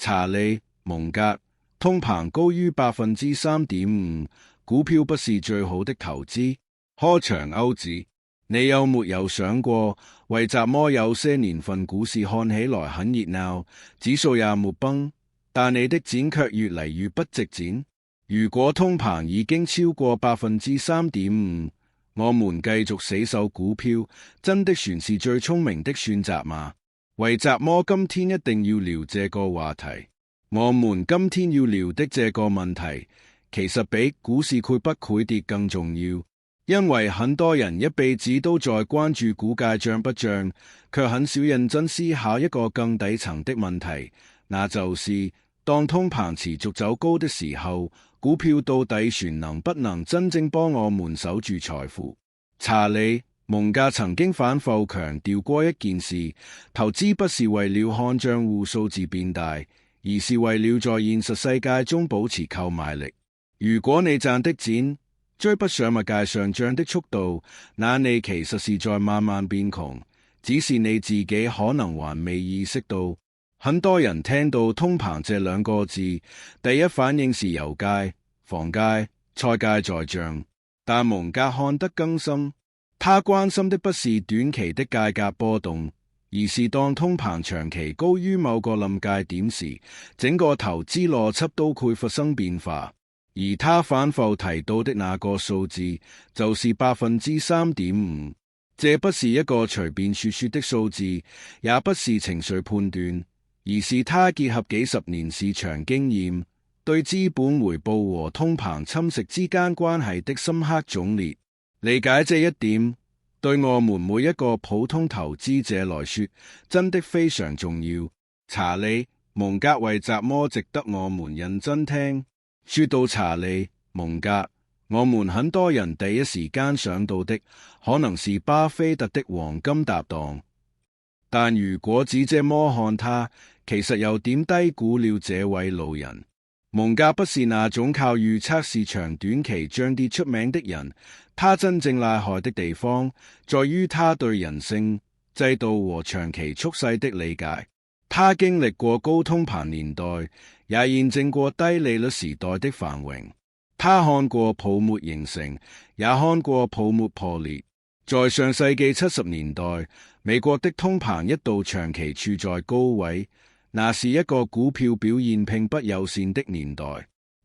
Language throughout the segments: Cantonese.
查理·蒙格，通膨高於 3.5%， 股票不是最好的投資。柯長歐指，你有沒有想過，為什麼有些年份股市看起來很熱鬧，指數也沒崩，但你的錢卻越嚟越不值錢？如果通膨已經超過 3.5%， 我們繼續死守股票，真的算是最聰明的選擇嗎？為什麼今天一定要聊這個話題？我們今天要聊的這個問題，其實比股市會不會跌更重要，因為很多人一輩子都在關注股價漲不漲，卻很少認真思考一個更底層的問題，那就是當通膨持續走高的時候，股票到底能不能真正幫我們守住財富？查理·蒙格曾經反覆強調過一件事：投資不是為了看賬戶數字變大，而是為了在現實世界中保持購買力。如果你賺的錢追不上物價上漲的速度，那你其實是在慢慢變窮，只是你自己可能還未意識到。很多人聽到通膨這兩個字，第一反應是油價、房價、菜價在漲，但蒙格看得更深，他關心的不是短期的價格波動，而是當通膨長期高於某個臨界點時，整個投資邏輯都會發生變化。而他反覆提到的那個數字，就是 3.5%。這不是一個隨便說說的數字，也不是情緒判斷，而是他結合幾十年市場經驗，對資本回報和通膨侵蝕之間關係的深刻總結。理解這一點，對我們每一個普通投資者來說，真的非常重要。查理·蒙格為什麼值得我們認真聽？說到查理·蒙格，我們很多人第一時間想到的，可能是巴菲特的黃金搭檔。但如果只這麼看他，其實有點低估了這位老人。蒙格不是那種靠預測市場短期漲跌出名的人，他真正厲害的地方，在於他對人性、制度和長期趨勢的理解。他經歷過高通膨年代，也驗證過低利率時代的繁榮。他看過泡沫形成，也看過泡沫破裂。在上世紀70年代，美國的通膨一度長期處在高位，那是一個股票表現並不友善的年代。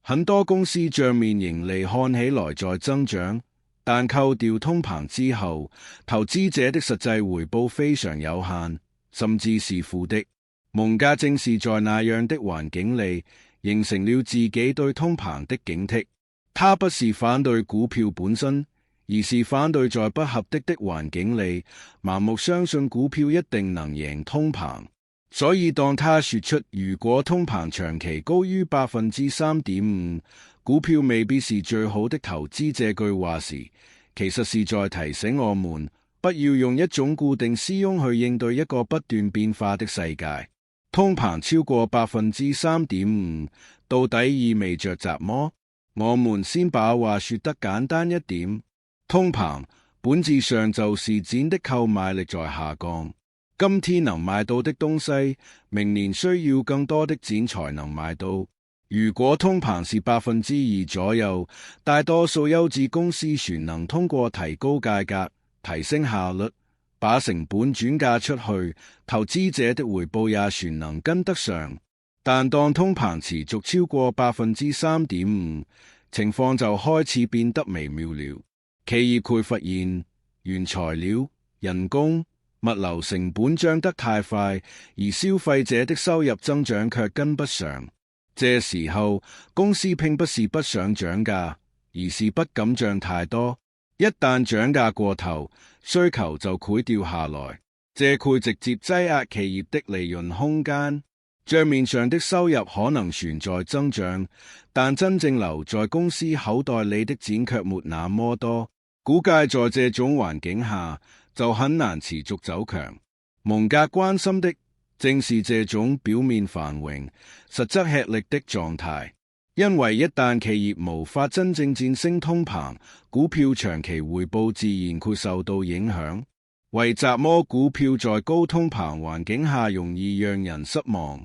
很多公司賬面盈利看起來在增長，但扣掉通膨之後，投資者的實際回報非常有限，甚至是負的。蒙格正是在那樣的環境裡，形成了自己對通膨的警惕。他不是反對股票本身，而是反對在不合適的環境裡，盲目相信股票一定能贏通膨。所以當他說出如果通膨長期高於 3.5%， 股票未必是最好的投資這句話時，其實是在提醒我們，不要用一種固定思維去應對一個不斷變化的世界。通膨超過 3.5%， 到底意味着什麼？我們先把話說得簡單一點，通膨本質上就是錢的購買力在下降。今天能買到的東西，明年需要更多的錢才能買到。如果通膨是 2% 左右，大多數優質公司全能通過提高價格、提升效率，把成本轉嫁出去，投資者的回報也全能跟得上。但當通膨持續超過 3.5%， 情況就開始變得微妙了。企業會發現原材料、人工、物流成本漲得太快，而消費者的收入增長卻跟不上。這時候，公司並不是不想漲價，而是不敢漲太多。一旦漲價過頭，需求就會掉下來，這會直接擠壓企業的利潤空間。賬面上的收入可能存在增長，但真正留在公司口袋裡的錢卻沒那麼多。股價在這種環境下就很難持續走強。蒙格關心的正是這種表面繁榮，實則吃力的狀態。因為一旦企業無法真正戰勝通膨，股票長期回報自然會受到影響。為什麼股票在高通膨環境下容易讓人失望？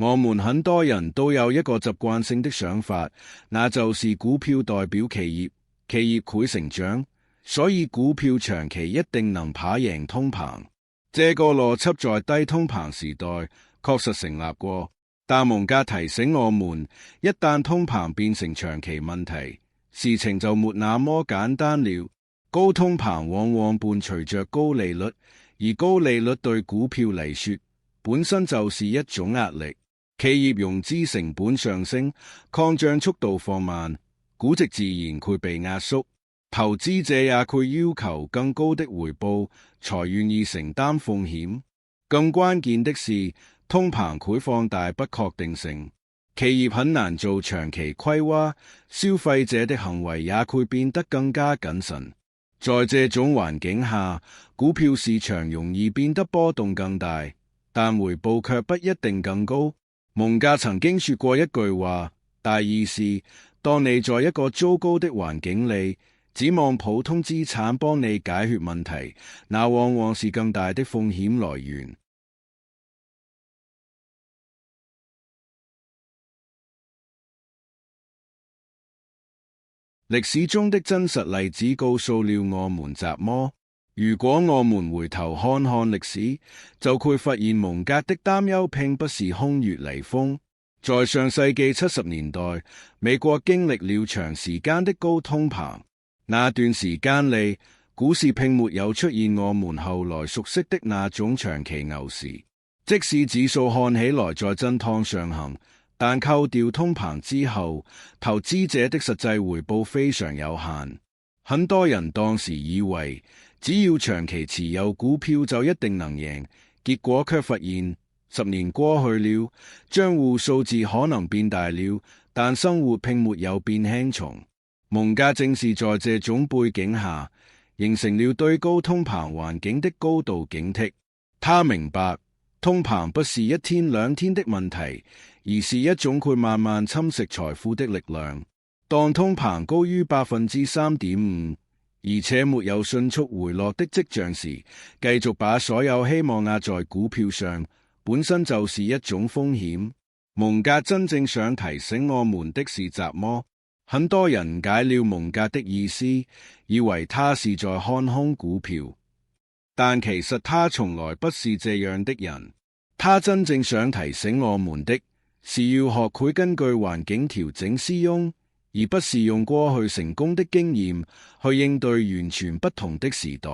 我們很多人都有一個習慣性的想法，那就是股票代表企業，企業會成長，所以股票長期一定能跑贏通膨。這個邏輯在低通膨時代確實成立過，但蒙格提醒我們，一旦通膨變成長期問題，事情就沒那麼簡單了。高通膨往往伴隨着高利率，而高利率對股票嚟說本身就是一種壓力。企業融資成本上升，擴張速度放慢，估值自然會被壓縮，投資者也會要求更高的回報，才願意承擔風險。更關鍵的是，通膨會放大不確定性，企業很難做長期規劃，消費者的行為也會變得更加謹慎。在這種環境下，股票市場容易變得波動更大，但回報卻不一定更高。蒙格曾經說過一句話，大意是：當你在一個糟糕的環境裏，指望普通資產幫你解決問題，那往往是更大的風險來源。歷史中的真實例子告訴了我們怎麼。如果我們回頭看看歷史，就會發現蒙格的擔憂並不是空穴來風。在上世紀70年代，美國經歷了長時間的高通膨，那段時間裏，股市並沒有出現我們後來熟悉的那種長期牛市。即使指數看起來在震盪上行，但扣掉通膨之後，投資者的實際回報非常有限。很多人當時以為，只要長期持有股票就一定能贏，結果卻發現10年過去了，賬戶數字可能變大了，但生活並沒有變輕鬆。蒙格正是在這種背景下，形成了對高通膨環境的高度警惕。他明白，通膨不是一天兩天的問題，而是一種會慢慢侵蝕財富的力量。當通膨高於 3.5%，而且沒有迅速回落的跡象時，繼續把所有希望壓在股票上，本身就是一種風險。蒙格真正想提醒我們的是怎麼？很多人解了蒙格的意思，以為他是在看空股票，但其實他從來不是這樣的人。他真正想提醒我們的是要學會根據環境調整使用，而不是用過去成功的經驗去應對完全不同的時代。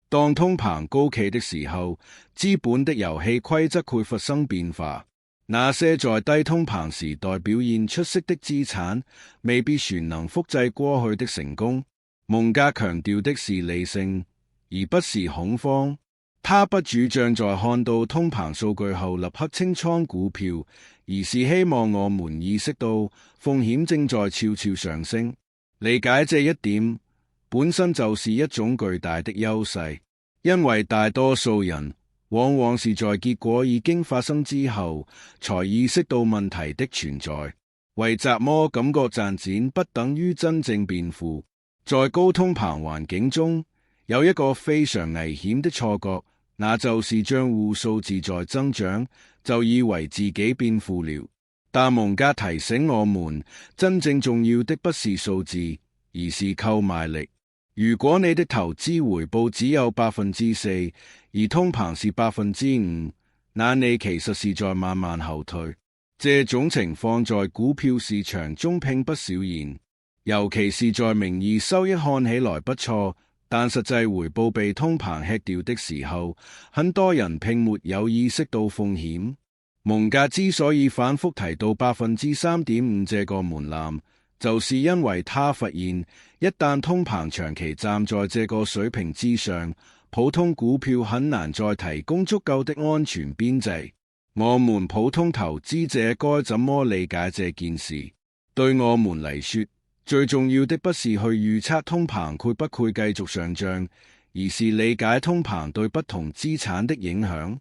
當通膨高企的時候，資本的遊戲規則會發生變化。那些在低通膨時代表現出色的資產，未必全能複製過去的成功。蒙格強調的是理性，而不是恐慌。他不主張在看到通膨數據後立刻清倉股票，而是希望我們意識到風險正在悄悄上升。理解這一點本身就是一種巨大的優勢，因為大多數人往往是在結果已經發生之後才意識到問題的存在。為什麼感覺賺錢不等於真正變富？在高通膨環境中，有一個非常危險的錯覺，那就是賬戶數字在增長，就以為自己變富了。但蒙格提醒我們，真正重要的不是數字，而是購買力。如果你的投資回報只有 4%， 而通膨是 5%， 那你其實是在慢慢後退。這種情況在股票市場中並不少見，尤其是在名義收益看起來不錯，但實際回報被通膨吃掉的時候，很多人並沒有意識到風險。蒙格之所以反覆提到 3.5% 這個門檻，就是因為他發現，一旦通膨長期站在這個水平之上，普通股票很難再提供足夠的安全邊際。我們普通投資者該怎麼理解這件事？對我們來說，最重要的不是去預測通膨會不會繼續上漲，而是理解通膨對不同資產的影響。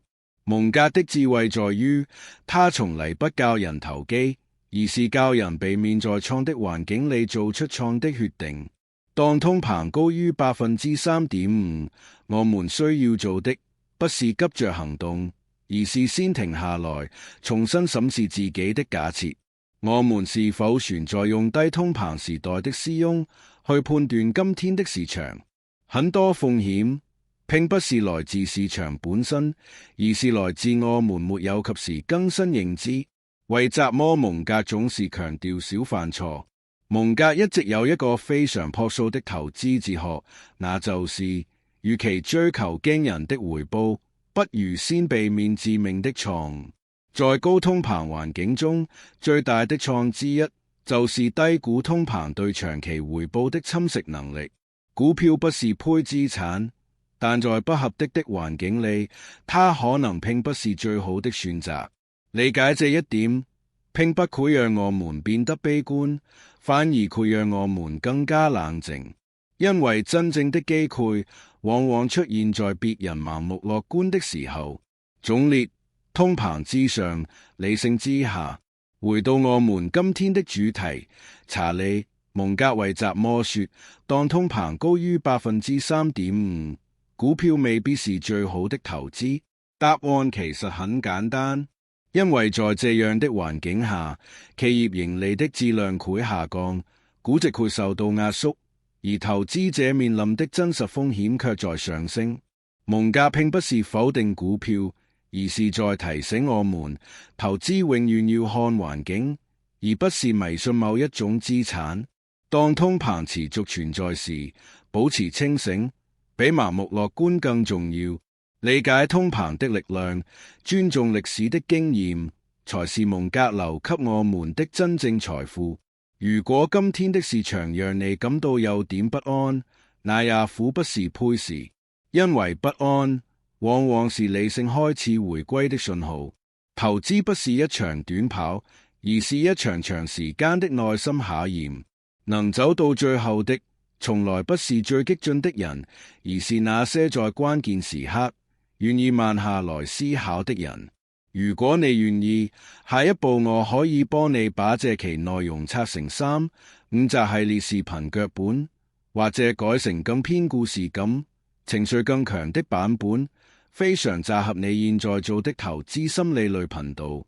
蒙格的智慧在於，他從來不教人投機，而是教人避免在錯的環境裡做出錯的決定。當通膨高於 3.5%， 我們需要做的不是急着行動，而是先停下來，重新審視自己的假設。我們是否存在用低通膨時代的師翁去判斷今天的市場？很多風險並不是來自市場本身，而是來自我們沒有及時更新認知。為什麼蒙格總是強調少犯錯？蒙格一直有一個非常樸素的投資哲學，那就是與其追求驚人的回報，不如先避免致命的錯誤。在高通膨環境中，最大的錯誤之一就是低估通膨對長期回報的侵蝕能力。股票不是配資產，但在不合適的環境裡，它可能並不是最好的選擇。理解這一點，並不會讓我們變得悲觀，反而會讓我們更加冷靜。因為真正的機會往往出現在別人盲目樂觀的時候。總列：通膨之上，理性之下。回到我們今天的主題，查理·蒙格為什麼說，當通膨高於 3.5%， 股票未必是最好的投資？答案其實很簡單，因為在這樣的環境下，企業盈利的質量會下降，估值會受到壓縮，而投資者面臨的真實風險卻在上升。蒙格並不是否定股票，而是在提醒我們，投資永遠要看環境，而不是迷信某一種資產。當通膨持續存在時，保持清醒，比盲目樂觀更重要。理解通膨的力量，尊重歷史的經驗，才是蒙格留給我們的真正財富。如果今天的市場讓你感到有點不安，那也苦不是配時，因為不安往往是理性開始回歸的信號。投資不是一場短跑，而是一場長時間的耐心考驗。能走到最後的，從來不是最激進的人，而是那些在關鍵時刻願意慢下來思考的人。如果你願意，下一步我可以幫你把這期內容拆成3、5集系列視頻腳本，或者改成更偏故事感、情緒更強的版本，非常適合你現在做的投資心理類頻道。